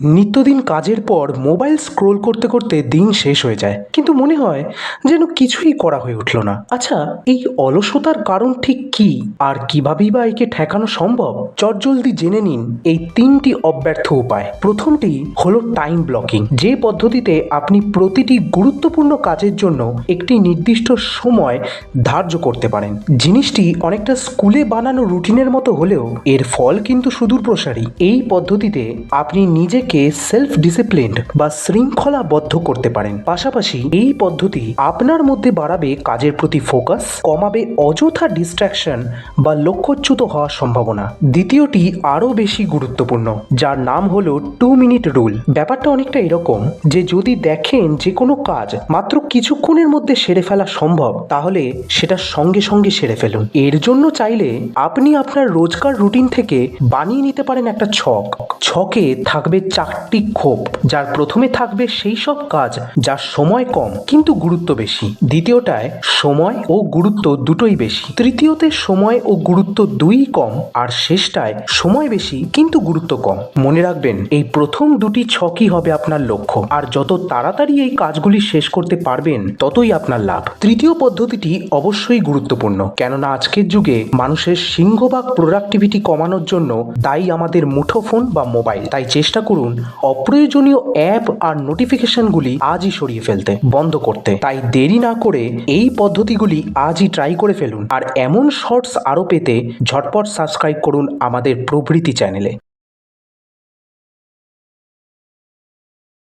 নিত্যদিন কাজের পর mobile scroll করতে করতে দিন শেষ হয়ে যায়, কিন্তু মনে হয় যেন কিছুই করা হয়ে উঠল না। আচ্ছা, এই অলসতার কারণ ঠিক কি, আর কিভাবেই বা একে ঠেকানো সম্ভব? চটজলদি জেনে নিন এই তিনটি অব্যর্থ উপায়। প্রথমটি হলো টাইম ব্লকিং, যে পদ্ধতিতে আপনি প্রতিটি গুরুত্বপূর্ণ কাজের জন্য একটি নির্দিষ্ট সময় ধার্য করতে পারেন। জিনিসটি অনেকটা স্কুলে বানানো রুটিনের মতো হলেও এর ফল কিন্তু সুদূর প্রসারী। এই পদ্ধতিতে আপনি নিজেকে সেলফ ডিসিপ্লিনড বা শৃঙ্খলাবদ্ধ করতে পারেন। পাশাপাশি এই পদ্ধতি আপনার মধ্যে বাড়াবে কাজের প্রতি ফোকাস, কমাবে অযথা ডিস্ট্রাকশন বা লক্ষ্যচ্যুত হওয়ার সম্ভাবনা। দ্বিতীয়টি আরও বেশি গুরুত্বপূর্ণ, যার নাম হলো 2 মিনিট রুল। ব্যাপারটা অনেকটা এরকম যে যদি দেখেন যে কোনো কাজ মাত্র কিছুক্ষণের মধ্যে সেরে ফেলা সম্ভব, তাহলে সেটা সঙ্গে সঙ্গে সেরে ফেলুন। এর জন্য চাইলে আপনি আপনার রোজকার রুটিন থেকে বানিয়ে নিতে পারেন একটা ছকে থাকবে 4টি খোপ, যার প্রথমে থাকবে সেই সব কাজ যার সময় কম কিন্তু গুরুত্ব বেশি, দ্বিতীয়টায় সময় ও গুরুত্ব দুটোই বেশি, তৃতীয়তে সময় ও গুরুত্ব দুই কম, আর শেষটায় সময় বেশি কিন্তু গুরুত্ব কম। মনে রাখবেন, এই প্রথম দুটি ছকই হবে আপনার লক্ষ্য, আর যত তাড়াতাড়ি এই কাজগুলি শেষ করতে পারবেন ততই আপনার লাভ। তৃতীয় পদ্ধতিটি অবশ্যই গুরুত্বপূর্ণ, কেননা আজকের যুগে মানুষের সিংহভাগ প্রোডাক্টিভিটি কমানোর জন্য দায়ী আমাদের মুঠোফোন বা মোবাইল। তাই চেষ্টা করুন অপ্রয়োজনীয় অ্যাপ আর নোটিফিকেশনগুলি আজই সরিয়ে ফেলতে, বন্ধ করতে। তাই দেরি না করে এই পদ্ধতিগুলি আজই ট্রাই করে ফেলুন, আর এমন শর্টস আরও পেতে ঝটপট সাবস্ক্রাইব করুন আমাদের প্রভৃতি চ্যানেলে।